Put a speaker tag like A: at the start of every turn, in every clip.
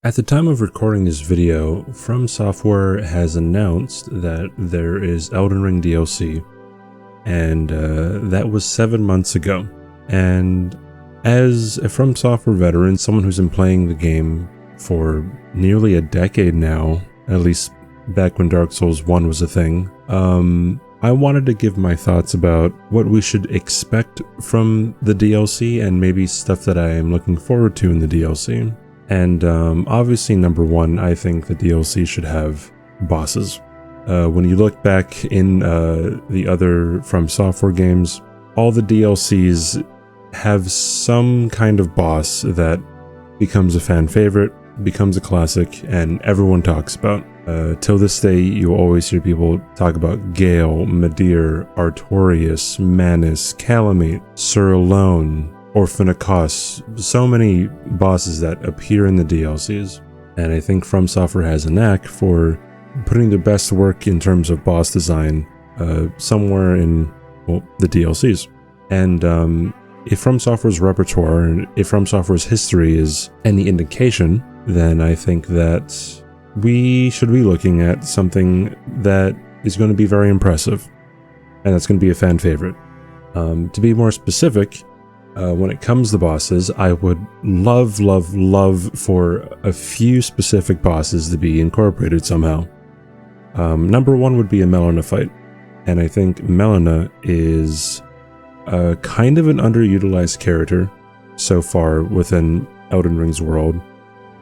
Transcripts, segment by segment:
A: At the time of recording this video, From Software has announced that there is Elden Ring DLC, and that was 7 months ago. And as a From Software veteran, someone who's been playing the game for nearly a decade now, at least back when Dark Souls 1 was a thing, I wanted to give my thoughts about what we should expect from the DLC and maybe stuff that I am looking forward to in the DLC. And obviously, number one, I think the DLC should have bosses. When you look back in the other From Software games, all the DLCs have some kind of boss that becomes a fan favorite, becomes a classic, and everyone talks about. Till this day, you always hear people talk about Gale, Midir, Artorias, Manus, Calamite, Sir Alone, Orphanakos, so many bosses that appear in the DLCs, and I think From Software has a knack for putting their best work in terms of boss design somewhere in, well, the DLCs. And if From Software's repertoire and if From Software's history is any indication, then I think that we should be looking at something that is going to be very impressive, and that's going to be a fan favorite. To be more specific, when it comes to bosses, I would love for a few specific bosses to be incorporated somehow. Number one would be a Melina fight, and I think Melina is kind of an underutilized character so far within Elden Ring's world.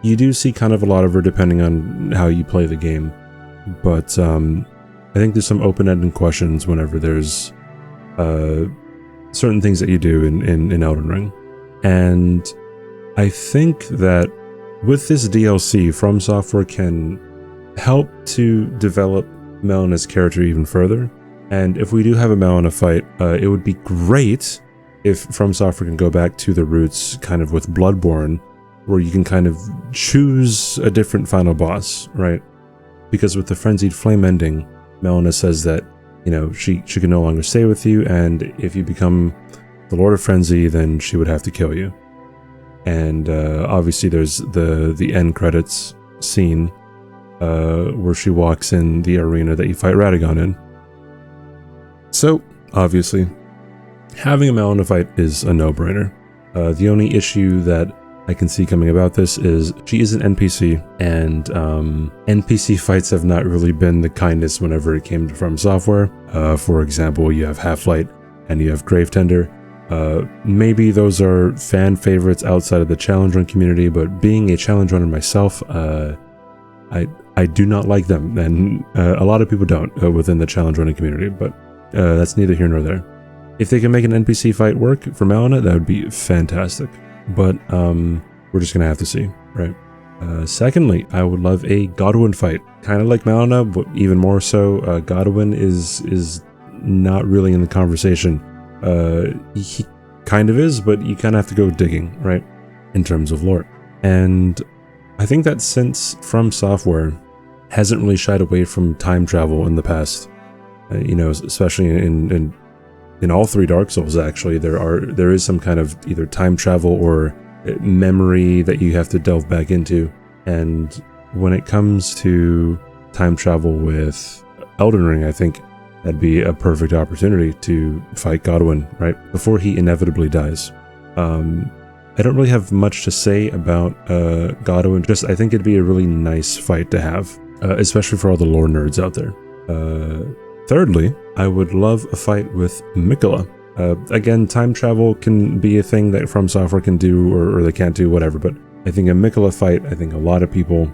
A: You do see kind of a lot of her depending on how you play the game, but I think there's some open-ended questions whenever there's certain things that you do in Elden Ring. And I think that with this DLC, From Software can help to develop Melina's character even further. And if we do have a Melina fight, it would be great if From Software can go back to the roots kind of with Bloodborne, where you can kind of choose a different final boss, right? Because with the Frenzied Flame ending, Melina says that, you know, she can no longer stay with you, and if you become the Lord of Frenzy, then she would have to kill you. And obviously there's the end credits scene where she walks in the arena that you fight Radagon in. So, obviously, having a Melina fight is a no-brainer. The only issue that I can see coming about this is she is an NPC, and NPC fights have not really been the kindest whenever it came to From Software. For example, you have Half-Light and you have Gravetender. Maybe those are fan favorites outside of the challenge run community, but being a challenge runner myself, I do not like them, and a lot of people don't within the challenge running community, but that's neither here nor there. If they can make an NPC fight work for Melina, that would be fantastic. But we're just gonna have to see, right? Secondly, I would love a Godwin fight, kind of like Melina, but even more so. Godwin is not really in the conversation. He kind of is, but you kind of have to go digging, right? In terms of lore, and I think that since From Software hasn't really shied away from time travel in the past, you know, especially in all three Dark Souls, actually, there is some kind of either time travel or memory that you have to delve back into. And when it comes to time travel with Elden Ring, I think that'd be a perfect opportunity to fight Godwin, right? Before he inevitably dies. I don't really have much to say about Godwin, just I think it'd be a really nice fight to have, especially for all the lore nerds out there. Thirdly, I would love a fight with Miquella. Again, time travel can be a thing that From Software can do, or they can't do, whatever, but I think a Miquella fight, I think a lot of people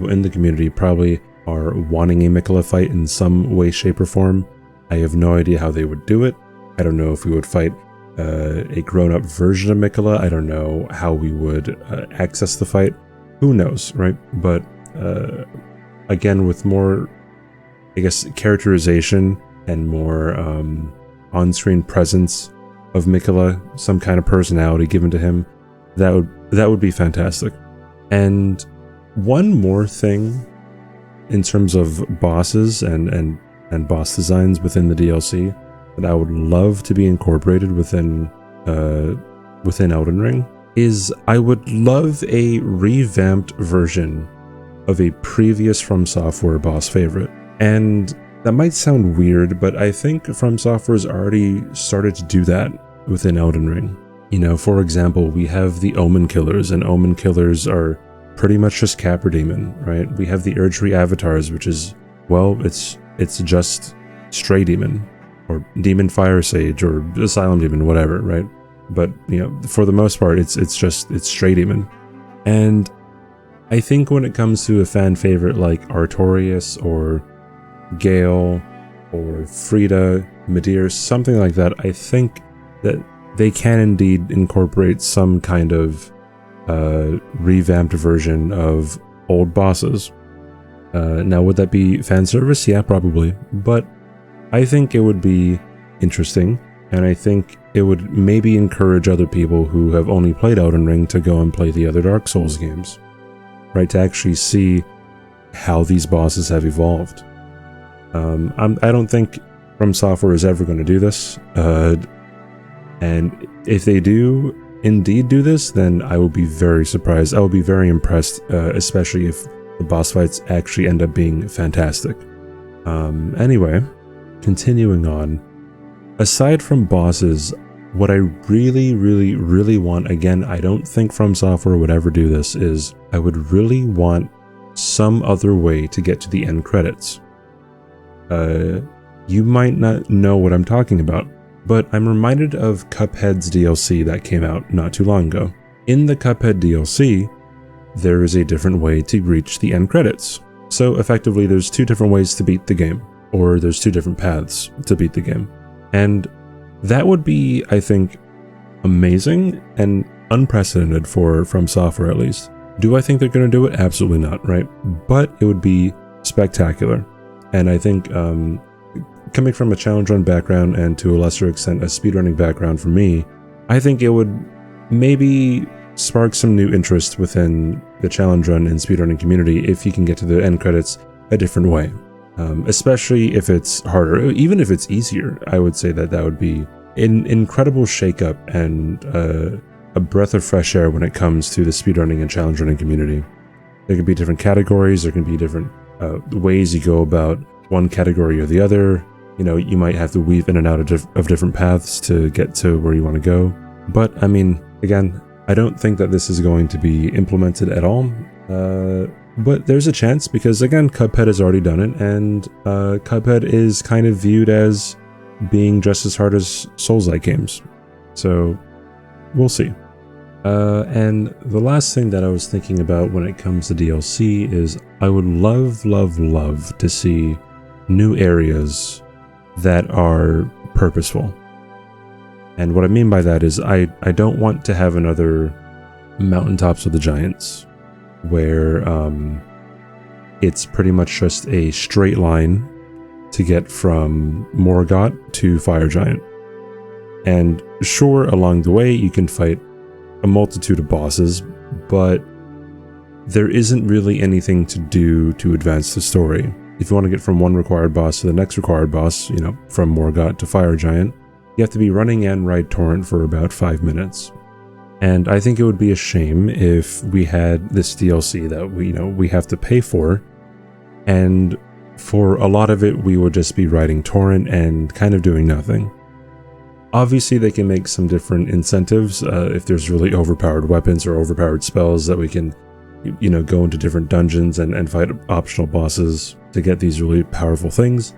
A: in the community probably are wanting a Miquella fight in some way, shape, or form. I have no idea how they would do it. I don't know if we would fight a grown-up version of Miquella. I don't know how we would access the fight. Who knows, right? But again, with more, I guess, characterization and more on-screen presence of Miquella, some kind of personality given to him, that would be fantastic. And one more thing in terms of bosses and boss designs within the DLC that I would love to be incorporated within Elden Ring is I would love a revamped version of a previous From Software boss favorite. And that might sound weird, but I think From Software's already started to do that within Elden Ring. You know, for example, we have the Omen Killers, and Omen Killers are pretty much just Capra Demon, right? We have the Erdtree Avatars, which is, well, it's just Stray Demon, or Demon Fire Sage, or Asylum Demon, whatever, right? But, you know, for the most part, it's Stray Demon. And I think when it comes to a fan favorite like Artorias, or Gale, or Frida, Midir, something like that, I think that they can indeed incorporate some kind of revamped version of old bosses. Now, would that be fan service? Yeah, probably. But I think it would be interesting, and I think it would maybe encourage other people who have only played Elden Ring to go and play the other Dark Souls games, right? To actually see how these bosses have evolved. I don't think From Software is ever going to do this, and if they do indeed do this, then I will be very surprised. I will be very impressed, especially if the boss fights actually end up being fantastic. Anyway, continuing on. Aside from bosses, what I really want, again, I don't think From Software would ever do this, is I would really want some other way to get to the end credits. You might not know what I'm talking about, but I'm reminded of Cuphead's DLC that came out not too long ago. In the Cuphead DLC, there is a different way to reach the end credits. So effectively, there's two different ways to beat the game, or there's two different paths to beat the game. And that would be, I think, amazing and unprecedented for From Software, at least. Do I think they're going to do it? Absolutely not, right? But it would be spectacular. And I think coming from a challenge run background, and to a lesser extent a speedrunning background for me, I think it would maybe spark some new interest within the challenge run and speedrunning community if you can get to the end credits a different way. Especially if it's harder. Even if it's easier, I would say that would be an incredible shakeup and a breath of fresh air when it comes to the speedrunning and challenge running community. There can be different categories, there can be different ways you go about one category or the other. You know, you might have to weave in and out of different paths to get to where you want to go. But, I mean, again, I don't think that this is going to be implemented at all. But there's a chance, because, again, Cuphead has already done it, and Cuphead is kind of viewed as being just as hard as Souls-like games. So, we'll see. And the last thing that I was thinking about when it comes to DLC is I would love to see new areas that are purposeful. And what I mean by that is I don't want to have another Mountaintops of the Giants where it's pretty much just a straight line to get from Morgott to Fire Giant. And sure, along the way you can fight a multitude of bosses, but there isn't really anything to do to advance the story. If you want to get from one required boss to the next required boss, you know, from Morgott to Fire Giant, you have to be running and ride Torrent for about 5 minutes. And I think it would be a shame if we had this DLC that we have to pay for, and for a lot of it we would just be riding Torrent and kind of doing nothing. Obviously they can make some different incentives if there's really overpowered weapons or overpowered spells that we can, you know, go into different dungeons and fight optional bosses to get these really powerful things.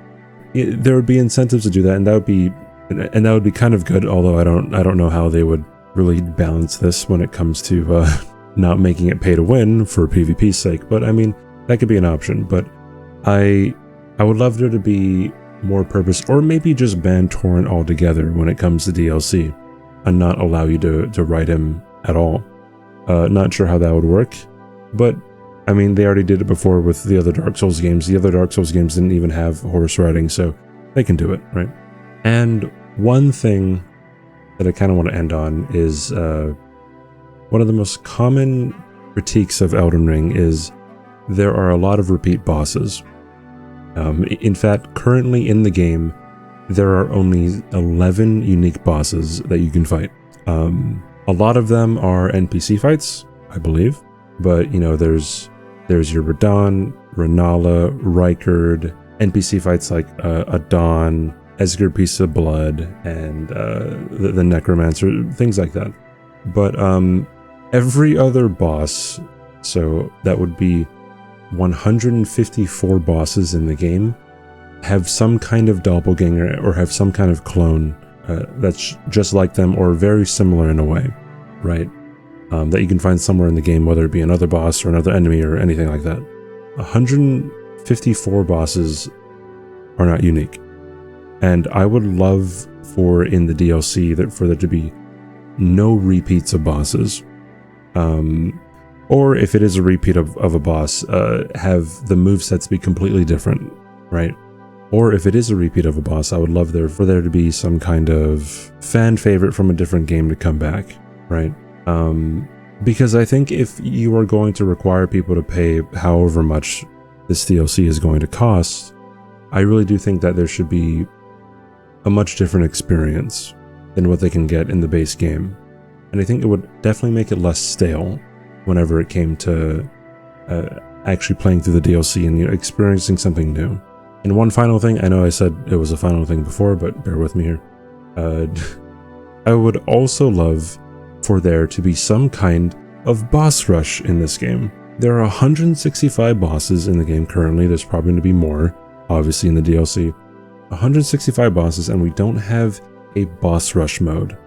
A: There would be incentives to do that, and that would be kind of good. Although I don't know how they would really balance this when it comes to not making it pay to win for PvP's sake. But I mean, that could be an option. But I would love there to be more purpose, or maybe just ban Torrent altogether when it comes to DLC and not allow you to ride him at all. Not sure how that would work, but I mean, they already did it before with the other Dark Souls games. The other Dark Souls games didn't even have horse riding, so they can do it, right? And one thing that I kind of want to end on is one of the most common critiques of Elden Ring is there are a lot of repeat bosses. In fact, currently in the game, there are only 11 unique bosses that you can fight. A lot of them are NPC fights, I believe, but you know, there's your Radahn, Renala, Rykard, NPC fights like Adon, Esger Piece of Blood, and the Necromancer, things like that. But every other boss, so that would be 154 bosses in the game, have some kind of doppelganger or have some kind of clone that's just like them or very similar in a way, right? That you can find somewhere in the game, whether it be another boss or another enemy or anything like that. 154 bosses are not unique. And I would love for in the DLC that for there to be no repeats of bosses. Or if it is a repeat of a boss, have the movesets be completely different, right? Or if it is a repeat of a boss, I would love for there to be some kind of fan favorite from a different game to come back, right? Because I think if you are going to require people to pay however much this DLC is going to cost, I really do think that there should be a much different experience than what they can get in the base game. And I think it would definitely make it less stale whenever it came to actually playing through the DLC and experiencing something new. And one final thing, I know I said it was a final thing before, but bear with me here. I would also love for there to be some kind of boss rush in this game. There are 165 bosses in the game currently. There's probably going to be more, obviously, in the DLC. 165 bosses, and we don't have a boss rush mode.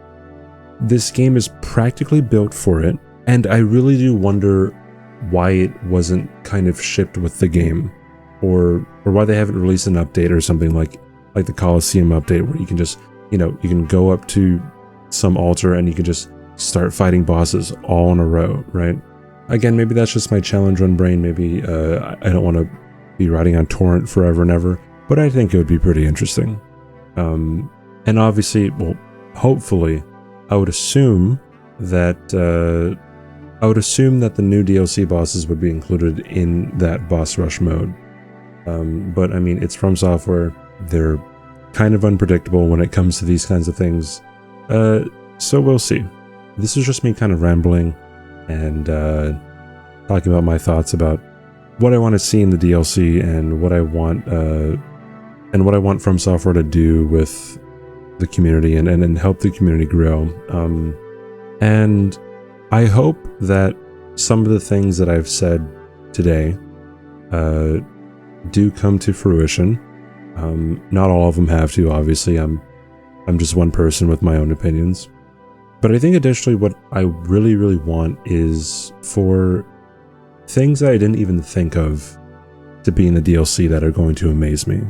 A: This game is practically built for it, and I really do wonder why it wasn't kind of shipped with the game, or why they haven't released an update or something like the Colosseum update, where you can just, you can go up to some altar and you can just start fighting bosses all in a row, right? Again, maybe that's just my challenge run brain. Maybe I don't want to be riding on torrent forever and ever, but I think it would be pretty interesting. And obviously, well, hopefully, I would assume that the new DLC bosses would be included in that boss rush mode. But I mean, it's From Software. They're kind of unpredictable when it comes to these kinds of things. So we'll see. This is just me kind of rambling and talking about my thoughts about what I want to see in the DLC and what I want From Software to do with the community and help the community grow. And I hope that some of the things that I've said today do come to fruition. Not all of them have to, obviously. I'm just one person with my own opinions. But I think additionally what I really, really want is for things that I didn't even think of to be in the DLC that are going to amaze me,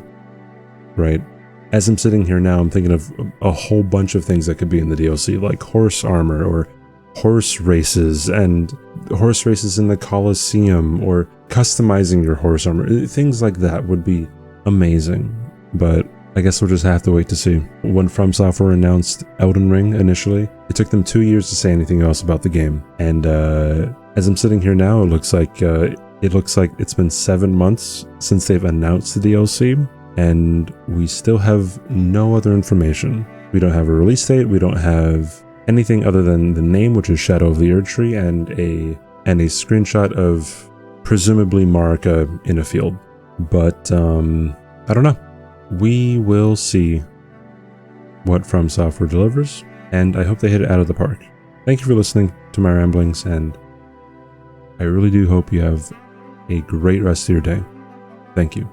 A: right? As I'm sitting here now, I'm thinking of a whole bunch of things that could be in the DLC, like horse armor or horse races and horse races in the Colosseum, or customizing your horse armor. Things like that would be amazing. But I guess we'll just have to wait to see. When From Software announced Elden Ring initially, it took them 2 years to say anything else about the game. And as I'm sitting here now, it looks like it's been 7 months since they've announced the DLC, and we still have no other information. We don't have a release date. We don't have anything other than the name, which is Shadow of the Erdtree, and a screenshot of presumably Marika in a field. But I don't know. We will see what From Software delivers, and I hope they hit it out of the park. Thank you for listening to my ramblings, and I really do hope you have a great rest of your day. Thank you.